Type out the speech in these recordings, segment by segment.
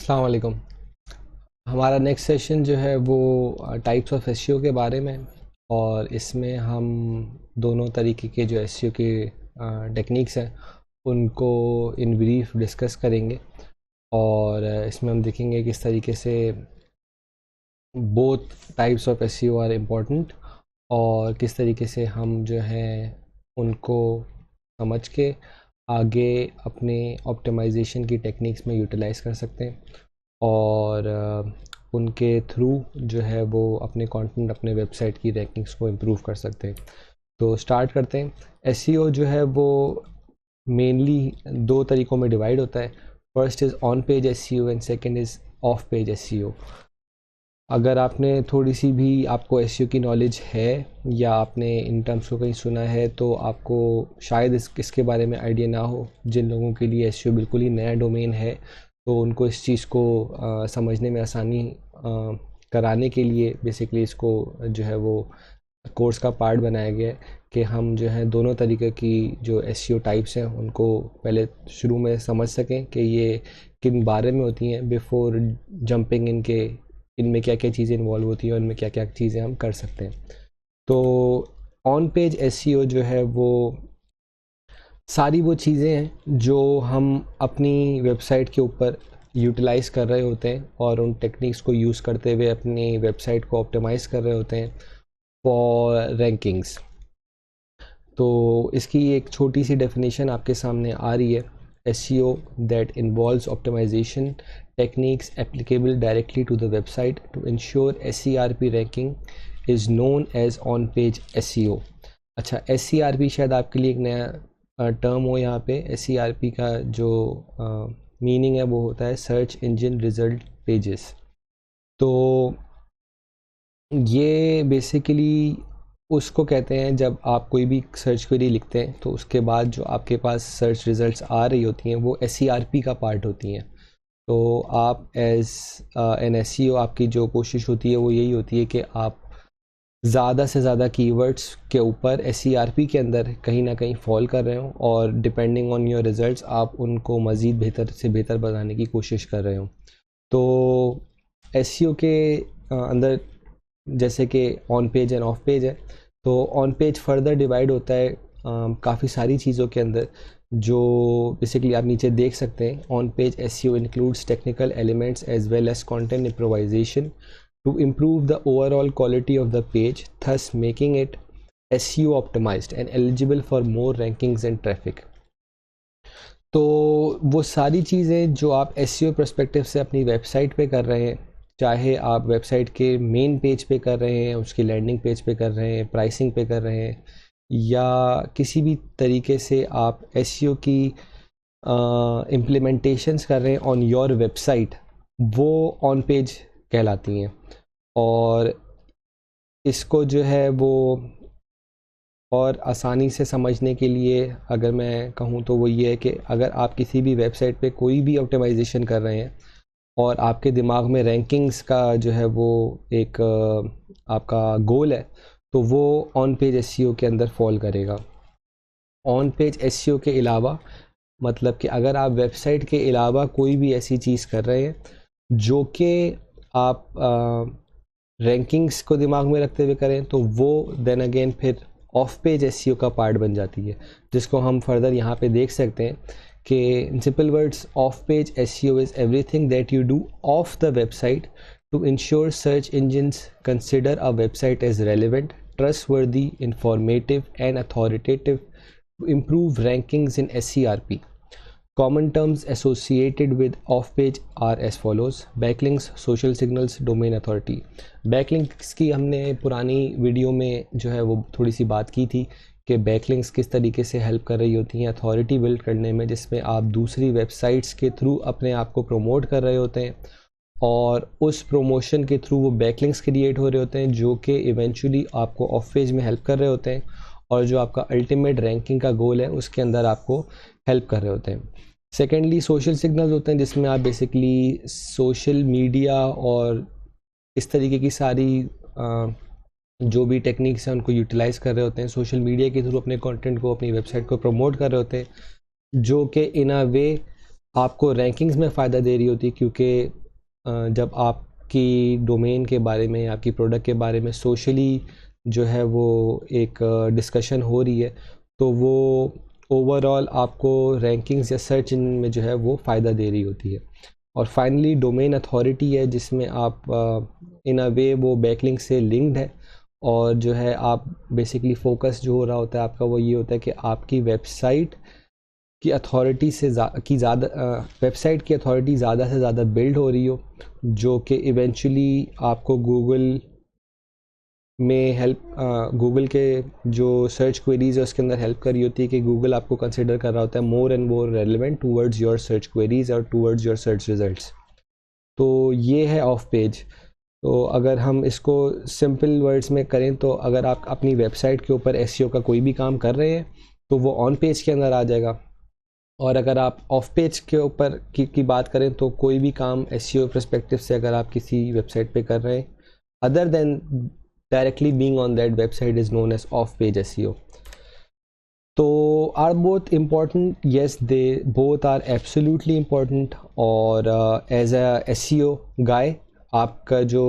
अस्सलाम वालेकुम। हमारा नेक्स्ट सेशन जो है वो टाइप्स ऑफ एसईओ के बारे में है। और इसमें हम दोनों तरीके के जो एसईओ के टेक्निक्स हैं उनको इन ब्रीफ डिस्कस करेंगे। और इसमें हम देखेंगे किस तरीके से both types of SEO are important और किस तरीके से हम जो है उनको समझ के आगे अपने ऑप्टिमाइजेशन की टेक्निक्स में यूटिलाइज़ कर सकते हैं और उनके थ्रू जो है वो अपने कंटेंट अपने वेबसाइट की रैंकिंग्स को इम्प्रूव कर सकते हैं। तो स्टार्ट करते हैं। एसईओ जो है वो मेनली दो तरीक़ों में डिवाइड होता है। First is on page SEO and second is of page SEO. अगर आपने थोड़ी सी भी आपको एसईओ की नॉलेज है या आपने इन टर्म्स को कहीं सुना है तो आपको शायद इसके बारे में आइडिया ना हो। जिन लोगों के लिए एसईओ बिल्कुल ही नया डोमेन है तो उनको इस चीज़ को समझने में आसानी कराने के लिए बेसिकली इसको जो है वो कोर्स का पार्ट बनाया गया है कि हम जो है दोनों तरीके की जो एसईओ टाइप्स हैं उनको पहले शुरू में समझ सकें कि ये किन बारे में होती हैं बिफोर जंपिंग इनमें क्या क्या चीज़ें इन्वॉल्व होती हैं और इनमें क्या क्या चीज़ें हम कर सकते हैं। तो ऑन पेज एसईओ जो है वो सारी वो चीज़ें हैं जो हम अपनी वेबसाइट के ऊपर यूटिलाइज़ कर रहे होते हैं और उन टेक्निक्स को यूज़ करते हुए अपनी वेबसाइट को ऑप्टिमाइज़ कर रहे होते हैं फॉर रैंकिंग्स। तो इसकी एक छोटी सी डेफिनेशन आपके सामने आ रही है। SEO that involves optimization techniques applicable directly to the website to ensure SERP ranking is known as on-page SEO। अच्छा, SERP शायद आपके लिए एक नया टर्म हो। यहाँ पे SERP का जो मीनिंग है वो होता है सर्च इंजन रिजल्ट पेजेस। तो ये बेसिकली उसको कहते हैं जब आप कोई भी सर्च क्वेरी लिखते हैं तो उसके बाद जो आपके पास सर्च रिज़ल्ट्स आ रही होती हैं वो SERP का पार्ट होती हैं। तो आप एज एन SEO आपकी जो कोशिश होती है वो यही होती है कि आप ज़्यादा से ज़्यादा कीवर्ड्स के ऊपर SERP के अंदर कहीं ना कहीं फॉल कर रहे हो और डिपेंडिंग ऑन योर रिज़ल्ट्स आप उनको मज़ीद बेहतर से बेहतर बनाने की कोशिश कर रहे हो। तो SEO के अंदर जैसे कि on page and off page है, तो ऑन पेज फर्दर डिवाइड होता है काफ़ी सारी चीज़ों के अंदर जो बेसिकली आप नीचे देख सकते हैं। On page SEO includes technical elements as well as content improvisation to improve the overall quality of the page, thus making it SEO optimized and eligible for more rankings and traffic. तो वो सारी चीज़ें जो आप SEO perspective से अपनी website पे कर रहे हैं, चाहे आप वेबसाइट के मेन पेज पे कर रहे हैं, उसकी लैंडिंग पेज पे कर रहे हैं, प्राइसिंग पे कर रहे हैं, या किसी भी तरीके से आप SEO की इम्प्लीमेंटेशंस कर रहे हैं ऑन योर वेबसाइट, वो ऑन पेज कहलाती हैं। और इसको जो है वो और आसानी से समझने के लिए अगर मैं कहूँ तो वो ये है कि अगर आप किसी भी वेबसाइट पे कोई भी ऑप्टिमाइजेशन कर रहे हैं और आपके दिमाग में रैंकिंग्स का जो है वो एक आपका गोल है, तो वो ऑन पेज SEO के अंदर फॉल करेगा। ऑन पेज SEO के अलावा मतलब कि अगर आप वेबसाइट के अलावा कोई भी ऐसी चीज़ कर रहे हैं जो कि आप रैंकिंग्स को दिमाग में रखते हुए करें, तो वो देन अगेन फिर ऑफ पेज SEO का पार्ट बन जाती है, जिसको हम फर्दर यहाँ पे देख सकते हैं कि in simple words, off-page SEO is everything that you do off the website to ensure search engines consider a website as relevant, trustworthy, informative, and authoritative to improve rankings in SERP. Common terms associated with off-page are as follows: backlinks, social signals, domain authority. Backlinks की हमने पुरानी video में जो है वो थोड़ी सी बात की थी कि बैकलिंक्स किस तरीके से हेल्प कर रही होती हैं अथॉरिटी बिल्ड करने में, जिसमें आप दूसरी वेबसाइट्स के थ्रू अपने आप को प्रमोट कर रहे होते हैं और उस प्रमोशन के थ्रू वो बैकलिंक्स क्रिएट हो रहे होते हैं जो कि इवेंचुअली आपको ऑफ पेज में हेल्प कर रहे होते हैं और जो आपका अल्टीमेट रैंकिंग का गोल है उसके अंदर आपको हेल्प कर रहे होते हैं। सेकेंडली सोशल सिग्नल्स होते हैं जिसमें आप बेसिकली सोशल मीडिया और इस तरीके की सारी जो भी टेक्निक्स हैं उनको यूटिलाइज़ कर रहे होते हैं। सोशल मीडिया के थ्रू अपने कंटेंट को अपनी वेबसाइट को प्रमोट कर रहे होते हैं जो कि इन अ वे आपको रैंकिंग्स में फ़ायदा दे रही होती है, क्योंकि जब आपकी डोमेन के बारे में, आपकी प्रोडक्ट के बारे में सोशली जो है वो एक डिस्कशन हो रही है, तो वो ओवरऑल आपको रैंकिंग्स या सर्च इंजन में जो है वो फ़ायदा दे रही होती है। और फाइनली डोमेन अथॉरिटी है, जिसमें आप इन अ वे वो बैकलिंक से लिंक्ड है, और जो है आप बेसिकली फोकस जो हो रहा होता है आपका वो ये होता है कि आपकी वेबसाइट की अथॉरिटी से ज़्यादा वेबसाइट की अथॉरिटी ज़्यादा से ज़्यादा बिल्ड हो रही हो, जो कि इवेंचुअली आपको गूगल में हेल्प, गूगल के जो सर्च क्वेरीज़ है उसके अंदर हेल्प कर रही होती है, कि गूगल आपको कंसिडर कर रहा होता है more and more relevant towards your search queries और टूवर्ड्स योर सर्च रिजल्ट्स। तो ये है ऑफ पेज। तो अगर हम इसको सिंपल वर्ड्स में करें, तो अगर आप अपनी वेबसाइट के ऊपर एसईओ का कोई भी काम कर रहे हैं तो वो ऑन पेज के अंदर आ जाएगा, और अगर आप ऑफ पेज के ऊपर की बात करें तो कोई भी काम एसईओ पर्सपेक्टिव से अगर आप किसी वेबसाइट पे कर रहे हैं other than directly being on that website is known as off page SEO. तो are both important? Yes, they both are absolutely important. और एज अ एसईओ गाय आपका जो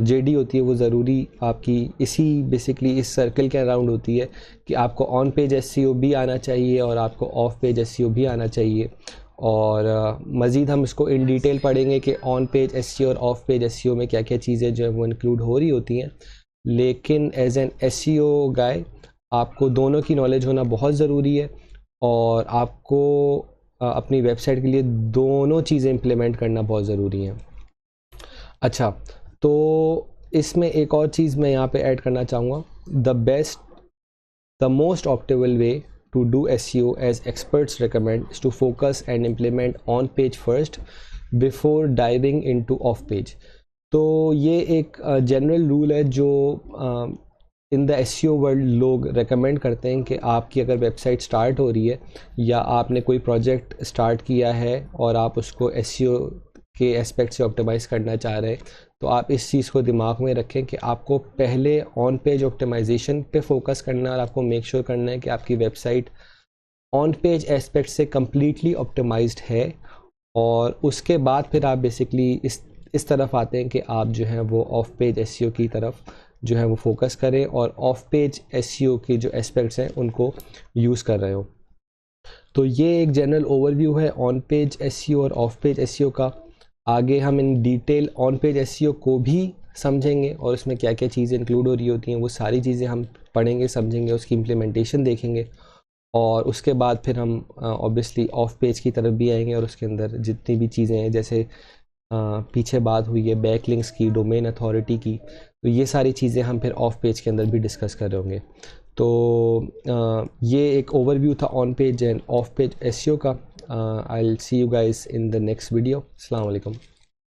जेडी होती है वो ज़रूरी आपकी इसी बेसिकली इस सर्कल के अराउंड होती है, कि आपको ऑन पेज एसईओ भी आना चाहिए और आपको ऑफ पेज एसईओ भी आना चाहिए। और मज़ीद हम इसको इन डिटेल पढ़ेंगे कि ऑन पेज एसईओ और ऑफ पेज एसईओ में क्या क्या चीज़ें जो है वो इंक्लूड हो रही होती हैं। लेकिन एज एन एसईओ गाय आपको दोनों की नॉलेज होना बहुत ज़रूरी है, और आपको अपनी वेबसाइट के लिए दोनों चीज़ें इम्प्लीमेंट करना बहुत ज़रूरी है। अच्छा, तो इसमें एक और चीज़ मैं यहाँ पे ऐड करना चाहूँगा। The most optimal way to do SEO as experts recommend is to focus and implement on page first before diving into off page। तो ये एक जनरल रूल है जो इन द एसईओ वर्ल्ड लोग रेकमेंड करते हैं, कि आपकी अगर वेबसाइट स्टार्ट हो रही है या आपने कोई प्रोजेक्ट स्टार्ट किया है और आप उसको एसईओ के एस्पेक्ट से ऑप्टिमाइज़ करना चाह रहे हैं, तो आप इस चीज़ को दिमाग में रखें कि आपको पहले ऑन पेज ऑप्टिमाइजेशन पे फोकस करना है, और आपको मेक श्योर करना है कि आपकी वेबसाइट ऑन पेज एस्पेक्ट से कम्प्लीटली ऑप्टिमाइज्ड है। और उसके बाद फिर आप बेसिकली इस तरफ आते हैं कि आप जो है वो ऑफ पेज एसईओ की तरफ जो है वो फोकस करें, और ऑफ पेज एसईओ के जो एस्पेक्ट्स हैं उनको यूज़ कर रहे हो। तो ये एक जनरल ओवरव्यू है ऑन पेज एसईओ और ऑफ पेज एसईओ का। आगे हम in detail on page SEO को भी समझेंगे, और उसमें क्या क्या चीज़ें इंक्लूड हो रही होती हैं वो सारी चीज़ें हम पढ़ेंगे, समझेंगे, उसकी इम्प्लीमेंटेशन देखेंगे। और उसके बाद फिर हम ऑब्वियसली ऑफ पेज की तरफ भी आएंगे, और उसके अंदर जितनी भी चीज़ें हैं, जैसे पीछे बात हुई है बैकलिंक्स की, डोमेन अथॉरिटी की, तो ये सारी चीज़ें हम फिर ऑफ पेज के अंदर भी डिस्कस कर रहे होंगे। तो ये एक ओवरव्यू था on page and off page SEO का। I will see you guys in the next video. अस्सलाम वालेकुम।